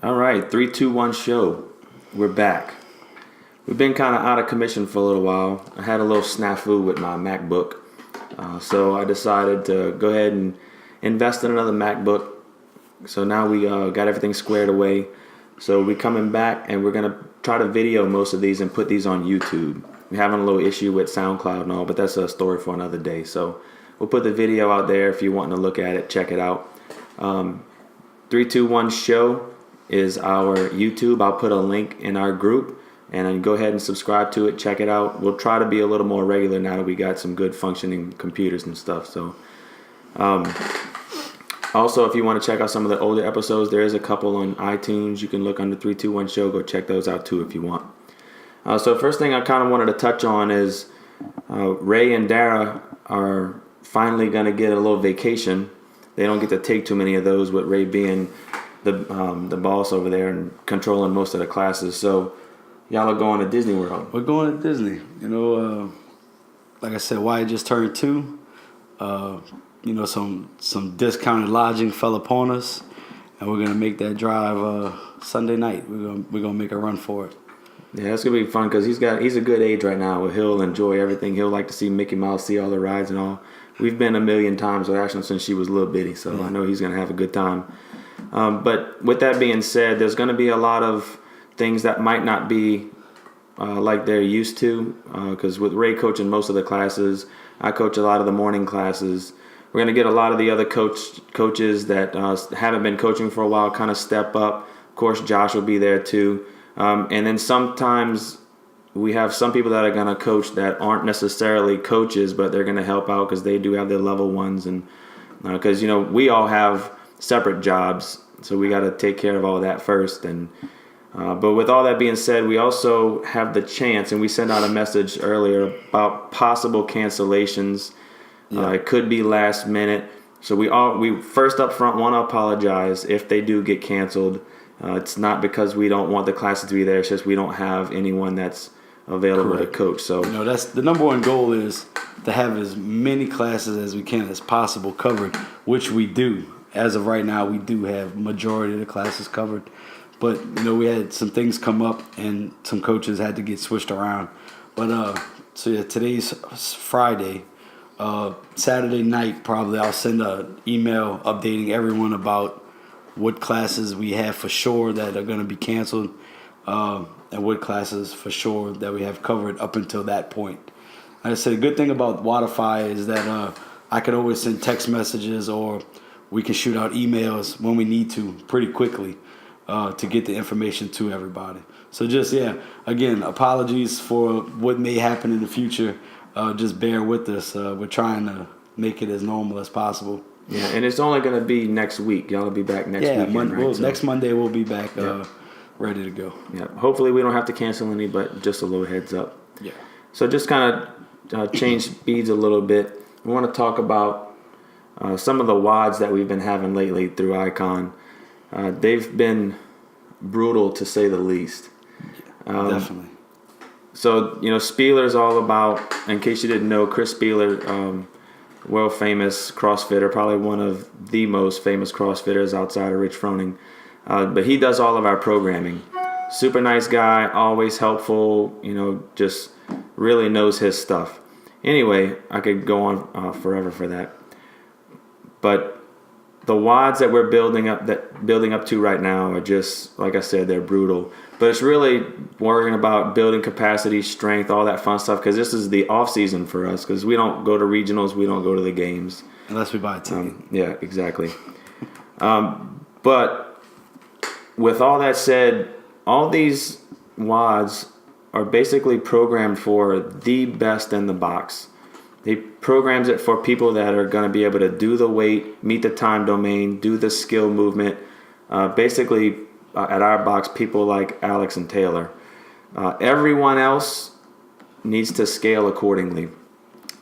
All right, 3, 2, 1 show. We're back. We've been kind of out of commission for a little while. I had a little snafu with my MacBook. So I decided to go ahead and invest in another MacBook. So now we got everything squared away. So we're coming back and we're going to try to video most of these and put these on YouTube. We're having a little issue with SoundCloud and all, but that's a story for another day. So we'll put the video out there if you want to look at it, check it out. 3, 2, 1 show is our YouTube. I'll put a link in our group and then go ahead and subscribe to it, check it out. We'll try to be a little more regular now that we got some good functioning computers and stuff. So also, if you want to check out some of the older episodes, there is a couple on iTunes. You can look under 3, 2, 1 show. Go check those out too if you want. So first thing I kind of wanted to touch on is Ray and Dara are finally going to get a little vacation. They don't get to take too many of those with Ray being the boss over there and controlling most of the classes. So y'all are going to Disney World. We're going to Disney. Like I said, Wyatt just turned 2. Some discounted lodging fell upon us, and we're gonna make that drive Sunday night. We're gonna make a run for it. Yeah, it's gonna be fun because he's a good age right now where he'll enjoy everything. He'll like to see Mickey Mouse, see all the rides and all. We've been a million times with Ashlyn since she was a little bitty, so I know he's gonna have a good time. But with that being said, there's gonna be a lot of things that might not be like they're used to, because with Ray coaching most of the classes, I coach a lot of the morning classes. We're going to get a lot of the other coaches that haven't been coaching for a while kind of step up. Of course, Josh will be there too. And then sometimes we have some people that are going to coach that aren't necessarily coaches, but they're going to help out because they do have their level ones. And because, we all have separate jobs, so we got to take care of all that first. And but with all that being said, we also have the chance, and we sent out a message earlier about possible cancellations. Yeah. It could be last minute. So we first up front want to apologize if they do get canceled. It's not because we don't want the classes to be there. It's just we don't have anyone that's available to coach. So that's the number one goal, is to have as many classes as we can as possible covered, which we do. As of right now, we do have majority of the classes covered. But we had some things come up and some coaches had to get switched around. But today's Friday. Saturday night, probably I'll send an email updating everyone about what classes we have for sure that are going to be canceled, and what classes for sure that we have covered up until that point. Like I said, a good thing about Waterfy is that I can always send text messages, or we can shoot out emails when we need to pretty quickly to get the information to everybody. So again, apologies for what may happen in the future. Just bear with us. We're trying to make it as normal as possible. Yeah, and it's only going to be next week. Y'all will be back next week. Right? Next Monday we'll be back ready to go. Yeah, hopefully we don't have to cancel any, but just a little heads up. Yeah. So just kind of change speeds a little bit. We want to talk about some of the WODs that we've been having lately through Icon. They've been brutal to say the least. Definitely. So, Spieler's all about, in case you didn't know, Chris Spieler, world famous CrossFitter, probably one of the most famous CrossFitters outside of Rich Froning. But he does all of our programming. Super nice guy, always helpful, just really knows his stuff. Anyway, I could go on forever for that. But the WODs that we're building up to right now are just, like I said, they're brutal. But it's really worrying about building capacity, strength, all that fun stuff, because this is the off season for us, because we don't go to regionals, we don't go to the games. Unless we buy a ticket. Yeah, exactly. But with all that said, all these WODs are basically programmed for the best in the box. They programs it for people that are going to be able to do the weight, meet the time domain, do the skill movement. Basically, at our box, people like Alex and Taylor. Everyone else needs to scale accordingly.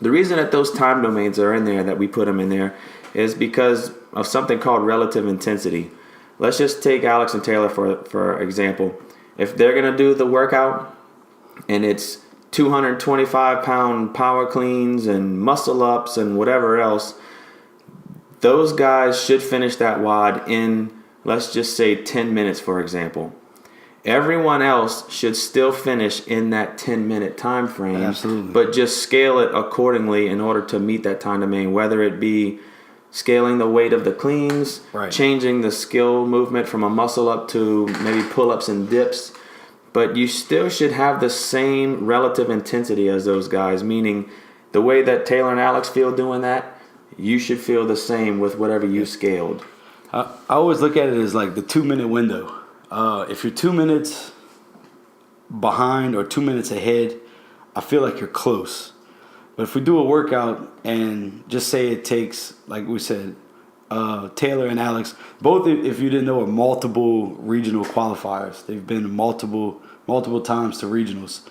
The reason that those time domains are in there, that we put them in there, is because of something called relative intensity. Let's just take Alex and Taylor for example. If they're going to do the workout and it's 225-pound power cleans and muscle ups and whatever else, those guys should finish that WOD in let's just say 10 minutes, for example, everyone else should still finish in that 10-minute time frame. Absolutely. But just scale it accordingly in order to meet that time domain, whether it be scaling the weight of the cleans, Right. changing the skill movement from a muscle up to maybe pull-ups and dips. But you still should have the same relative intensity as those guys, meaning the way that Taylor and Alex feel doing that, you should feel the same with whatever you scaled. I always look at it as like the 2-minute window. If you're 2 minutes behind or 2 minutes ahead, I feel like you're close. But if we do a workout and just say it takes, like we said, Taylor and Alex, both, if you didn't know, are multiple regional qualifiers. They've been multiple times to regionals.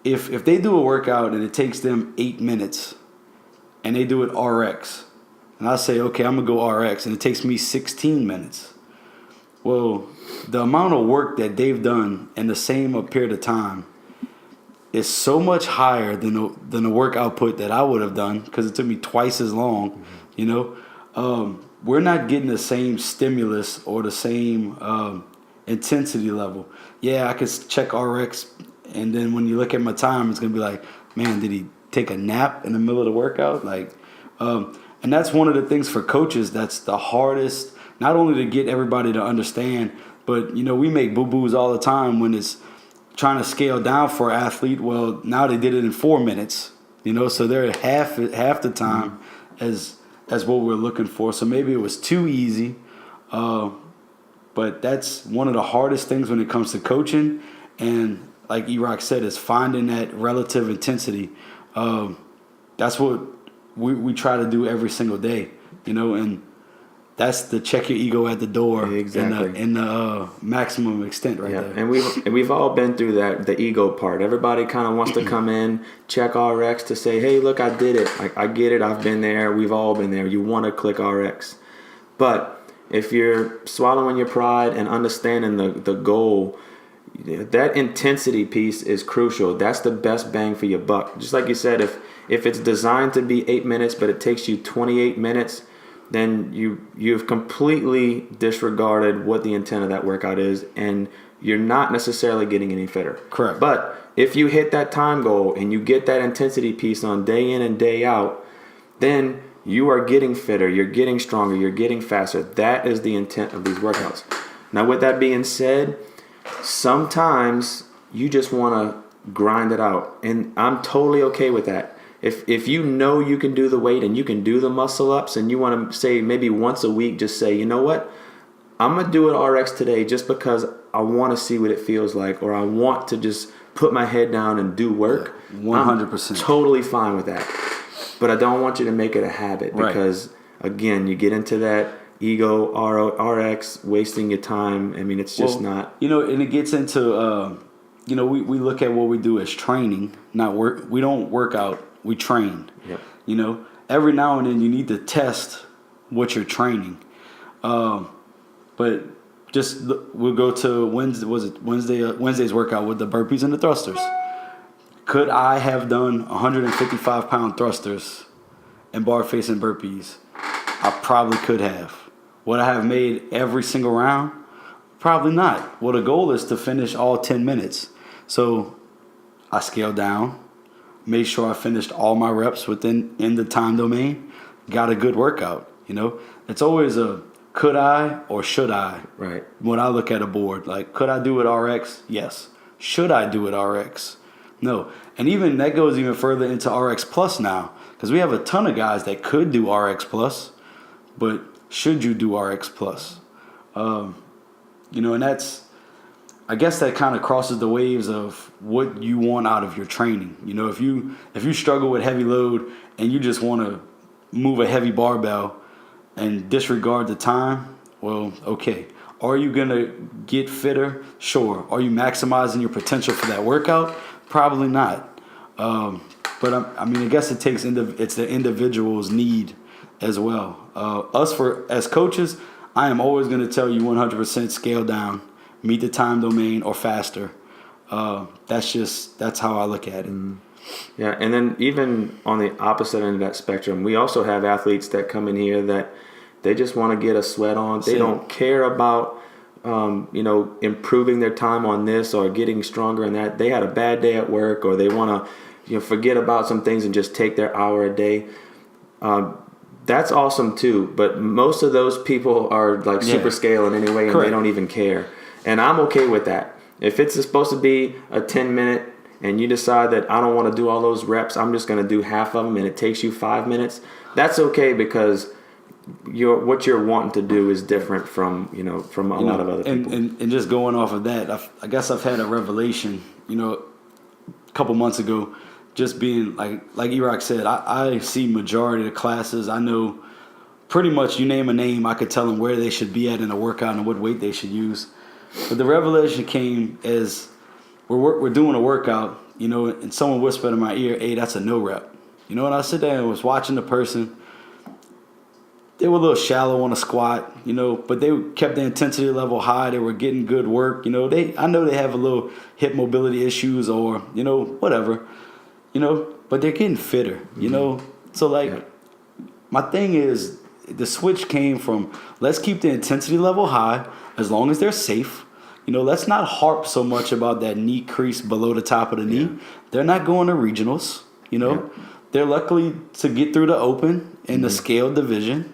If they do a workout and it takes them 8 minutes and they do it RX, and I say, okay, I'm going to go RX, and it takes me 16 minutes. Well, the amount of work that they've done in the same period of time is so much higher than the work output that I would have done, because it took me twice as long, you know. We're not getting the same stimulus or the same intensity level. Yeah, I could check RX, and then when you look at my time, it's going to be like, man, did he take a nap in the middle of the workout? Like, and that's one of the things for coaches that's the hardest, not only to get everybody to understand, but, you know, we make boo-boos all the time when it's trying to scale down for an athlete. Well, now they did it in 4 minutes, you know, so they're half the time as what we're looking for. So maybe it was too easy, but that's one of the hardest things when it comes to coaching. And like E-Rock said, is finding that relative intensity. That's what we try to do every single day, you know, and that's the check your ego at the door. Exactly. in the maximum extent right there. And we've all been through that, the ego part. Everybody kind of wants to come in, check RX to say, hey, look, I did it. Like, I get it. I've been there. We've all been there. You want to click RX. But if you're swallowing your pride and understanding the goal, that intensity piece is crucial. That's the best bang for your buck. Just like you said, if it's designed to be 8 minutes, but it takes you 28 minutes, then you've completely disregarded what the intent of that workout is, and you're not necessarily getting any fitter. Correct. But if you hit that time goal and you get that intensity piece on day in and day out, then you are getting fitter, you're getting stronger, you're getting faster. That is the intent of these workouts. Now, with that being said, sometimes you just want to grind it out, and I'm totally okay with that. If you know you can do the weight and you can do the muscle ups, and you want to say maybe once a week, just say, you know what, I'm going to do an RX today just because I want to see what it feels like, or I want to just put my head down and do work. 100%. I'm totally fine with that. But I don't want you to make it a habit, because, again, you get into that ego, RX, wasting your time. I mean, it's just not. You know, and it gets into, you know, we look at what we do as training, not work. We don't work out, we train. Yep. You know, every now and then you need to test what you're training. But just we'll go to Wednesday's workout with the burpees and the thrusters. Could I have done 155-pound thrusters and bar facing burpees? I probably could have. Would I have made every single round? Probably not. Well, the goal is to finish all 10 minutes. So I scaled down, made sure I finished all my reps in the time domain, got a good workout. You know, it's always a could I or should I? Right. When I look at a board, like, could I do it RX? Yes. Should I do it RX? No. And even that goes even further into RX Plus now, because we have a ton of guys that could do RX Plus, but should you do RX Plus? You know, and that's, I guess that kind of crosses the waves of what you want out of your training. You know, if you struggle with heavy load and you just want to move a heavy barbell and disregard the time, well, okay. Are you going to get fitter? Sure. Are you maximizing your potential for that workout? Probably not. But I mean, I guess it takes it's the individual's need as well. As coaches, I am always going to tell you 100% scale down, meet the time domain or faster. That's how I look at it. Yeah, and then even on the opposite end of that spectrum, we also have athletes that come in here that They just want to get a sweat on. They don't care about, improving their time on this or getting stronger in that. They had a bad day at work, or they want to, forget about some things and just take their hour a day. That's awesome too. But most of those people are like super scaling anyway, and they don't even care. And I'm okay with that. If it's supposed to be a 10-minute and you decide that I don't want to do all those reps, I'm just going to do half of them, and it takes you 5 minutes, that's okay, because what you're wanting to do is different from a lot of other people. And just going off of that, I guess I've had a revelation, a couple months ago, just being like E-Rock said, I see majority of the classes. I know pretty much, you name a name, I could tell them where they should be at in a workout and what weight they should use. But the revelation came as we're doing a workout, and someone whispered in my ear, "Hey, that's a no rep." And I sit there and was watching the person. They were a little shallow on a squat, but they kept the intensity level high. They were getting good work. I know they have a little hip mobility issues or, whatever, but they're getting fitter, So my thing is, the switch came from, let's keep the intensity level high as long as they're safe. Let's not harp so much about that knee crease below the top of the knee. They're not going to regionals, They're lucky to get through the open in the scaled division,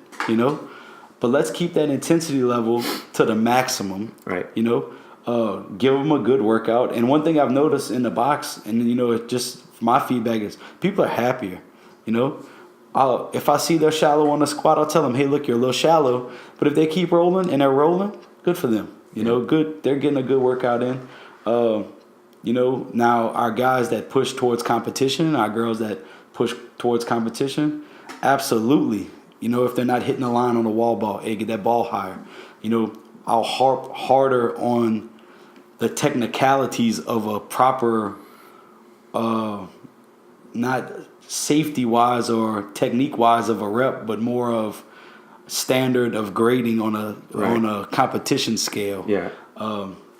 But let's keep that intensity level to the maximum, right? Give them a good workout. And one thing I've noticed in the box, and it just my feedback is, people are happier. If I see they're shallow on the squat, I'll tell them, "Hey, look, you're a little shallow." But if they keep rolling and they're rolling, good for them. Good. They're getting a good workout in. Now our guys that push towards competition, our girls that push towards competition, absolutely. If they're not hitting the line on the wall ball, hey, get that ball higher. I'll harp harder on the technicalities of a proper, not safety-wise or technique-wise of a rep, but more of standard of grading on a competition scale. Yeah.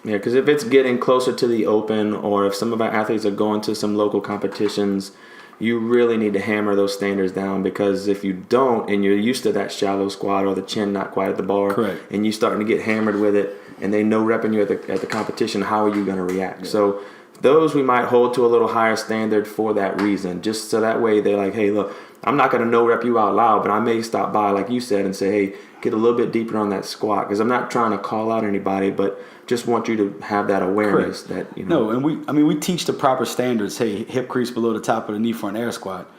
Because if it's getting closer to the open, or if some of our athletes are going to some local competitions, you really need to hammer those standards down, because if you don't, and you're used to that shallow squat or the chin not quite at the bar, correct, and you starting to get hammered with it, and they know repping you at the competition, how are you going to react? Yeah. So those we might hold to a little higher standard for that reason, just so that way they're like, "Hey, look, I'm not going to no rep you out loud, but I may stop by, like you said, and say, hey, get a little bit deeper on that squat," because I'm not trying to call out anybody, but just want you to have that awareness. Correct. That No, and we teach the proper standards. Hey, hip crease below the top of the knee for an air squat.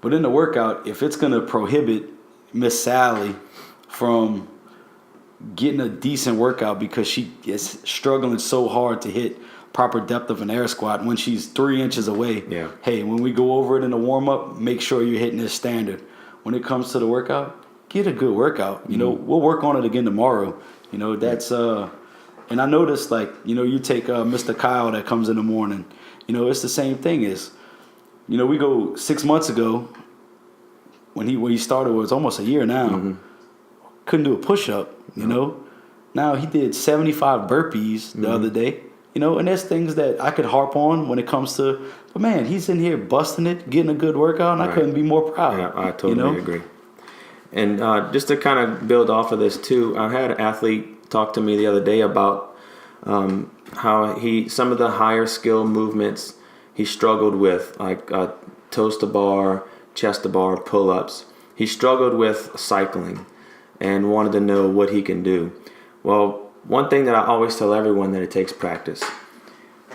But in the workout, if it's going to prohibit Miss Sally from getting a decent workout because she is struggling so hard to hit proper depth of an air squat when she's 3 inches away. Yeah. Hey, when we go over it in the warm up, make sure you're hitting this standard. When it comes to the workout, get a good workout. We'll work on it again tomorrow. That's and I noticed, you take Mr. Kyle that comes in the morning. It's the same thing as, we go 6 months ago when he started, it was almost a year now. Couldn't do a push up. Now he did 75 burpees the other day. And there's things that I could harp on when it comes to, but man, he's in here busting it, getting a good workout, and I couldn't be more proud. Yeah, I totally agree. And just to kind of build off of this too, I had an athlete talk to me the other day about how some of the higher skill movements he struggled with, like toes to bar, chest to bar, pull-ups. He struggled with cycling and wanted to know what he can do. Well, one thing that I always tell everyone, that it takes practice.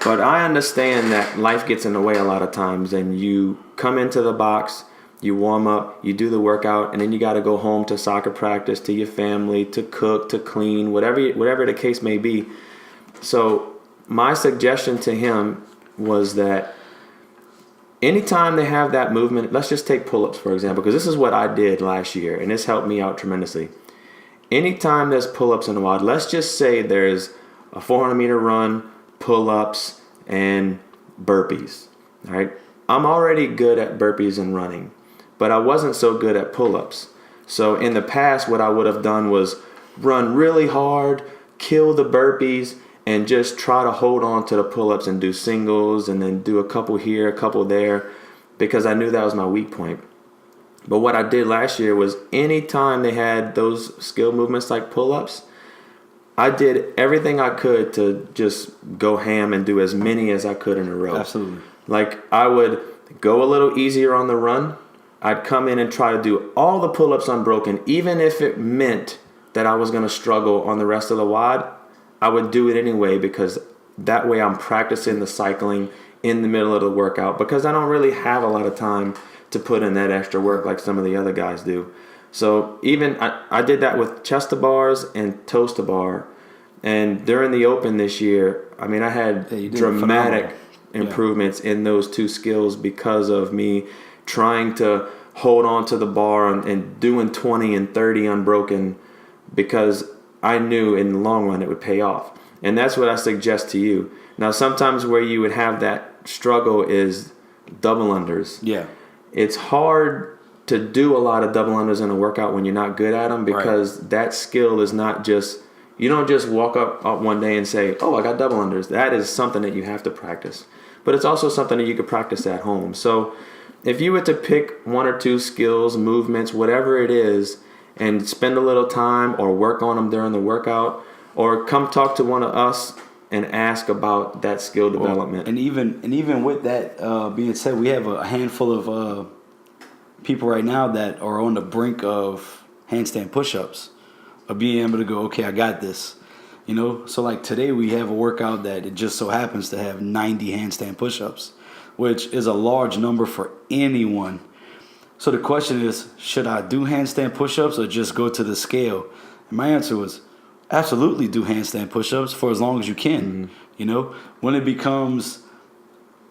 But I understand that life gets in the way a lot of times, and you come into the box, you warm up, you do the workout, and then you got to go home to soccer practice, to your family, to cook, to clean, whatever the case may be. So my suggestion to him was that anytime they have that movement, let's just take pull-ups, for example, because this is what I did last year, and this helped me out tremendously. Anytime there's pull-ups in the WOD, let's just say there's a 400-meter run, pull-ups, and burpees. All right, I'm already good at burpees and running, but I wasn't so good at pull-ups. So in the past, what I would have done was run really hard, kill the burpees, and just try to hold on to the pull-ups and do singles, and then do a couple here, a couple there, because I knew that was my weak point. But what I did last year was anytime they had those skill movements like pull-ups, I did everything I could to just go ham and do as many as I could in a row. Absolutely. Like I would go a little easier on the run. I'd come in and try to do all the pull-ups unbroken, even if it meant that I was going to struggle on the rest of the WOD. I would do it anyway because that way I'm practicing the cycling in the middle of the workout because I don't really have a lot of time to put in that extra work like some of the other guys do. So even I did that with chest to bars and toes to bar. And during the Open this year, I mean, I had dramatic improvements in those two skills because of me trying to hold on to the bar and doing 20 and 30 unbroken because I knew in the long run it would pay off. And that's what I suggest to you. Now, sometimes where you would have that struggle is double unders. Yeah. It's hard to do a lot of double unders in a workout when you're not good at them because that skill is not just, you don't just walk up one day and say, oh, I got double unders. That is something that you have to practice. But it's also something that you could practice at home. So if you were to pick one or two skills, movements, whatever it is, and spend a little time or work on them during the workout, or come talk to one of us and ask about that skill development. And even with that being said, we have a handful of people right now that are on the brink of handstand push-ups, of being able to go, okay, I got this. You know, so like today we have a workout that it just so happens to have 90 handstand push-ups, which is a large number for anyone. So the question is, should I do handstand push-ups or just go to the scale? And my answer was, absolutely do handstand push-ups for as long as you can. Mm-hmm. You know, when it becomes,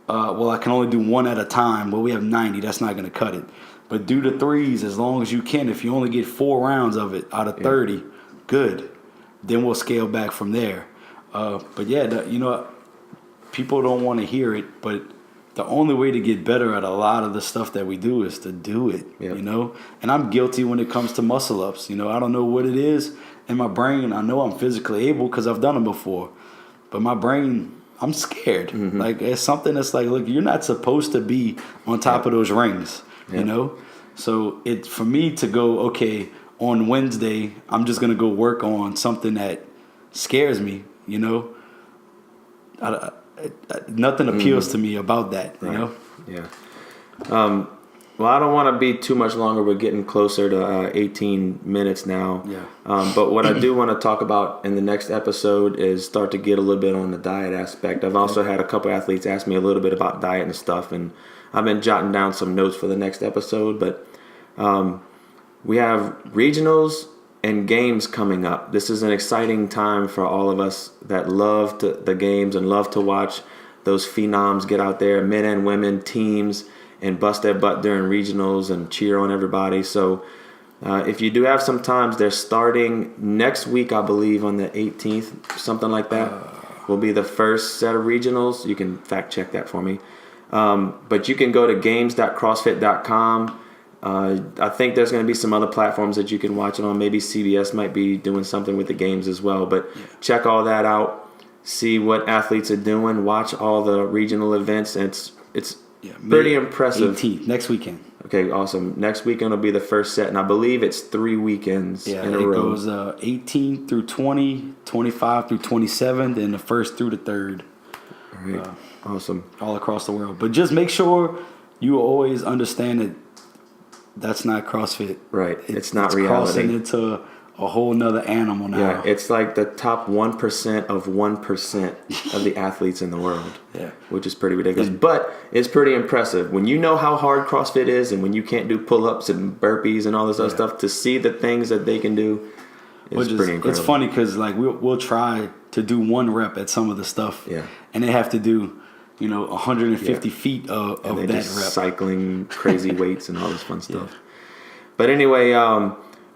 I can only do one at a time. Well, we have 90. That's not going to cut it. But do the threes as long as you can. If you only get 4 rounds of it out of 30, good. Then we'll scale back from there. But yeah, people don't want to hear it, but the only way to get better at a lot of the stuff that we do is to do it, you know? And I'm guilty when it comes to muscle-ups. You know, I don't know what it is in my brain. I know I'm physically able because I've done them before. But my brain, I'm scared. Mm-hmm. Like, it's something that's like, look, you're not supposed to be on top of those rings, you know? So for me to go, okay, on Wednesday, I'm just going to go work on something that scares me, you know? Nothing appeals to me about that, you know? Yeah. Well, I don't want to be too much longer. We're getting closer to 18 minutes now. Yeah. But what I do want to talk about in the next episode is start to get a little bit on the diet aspect. I've also had a couple athletes ask me a little bit about diet and stuff, and I've been jotting down some notes for the next episode. But we have regionals and games coming up. This is an exciting time for all of us that love the games and love to watch those phenoms get out there, men and women, teams, and bust their butt during regionals and cheer on everybody. So if you do have some times, they're starting next week, I believe, on the 18th, something like that, will be the first set of regionals. You can fact check that for me. But you can go to games.crossfit.com. I think there's going to be some other platforms that you can watch it on. Maybe CBS might be doing something with the games as well. But check all that out. See what athletes are doing. Watch all the regional events. And it's pretty impressive. 18th, next weekend. Okay, awesome. Next weekend will be the first set. And I believe it's 3 weekends in a row. It goes 18 through 20, 25 through 27, and the 1st through the 3rd. All right, awesome. All across the world. But just make sure you always understand that that's not CrossFit. Right. It's not reality. Crossing into a whole nother animal now. Yeah, it's like the top 1% of 1% of the athletes in the world. Yeah. Which is pretty ridiculous. But it's pretty impressive. When you know how hard CrossFit is and when you can't do pull-ups and burpees and all this other stuff, to see the things that they can do is pretty incredible. It's funny because like we'll try to do 1 rep at some of the stuff. Yeah. And they have to do 150 feet of that rep. Cycling crazy weights and all this fun stuff. Yeah. But anyway,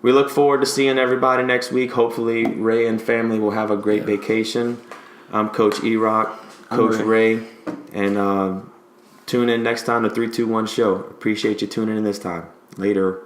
we look forward to seeing everybody next week. Hopefully, Ray and family will have a great vacation. I'm Coach E-Rock, Coach Ray, and tune in next time to 321 Show. Appreciate you tuning in this time. Later.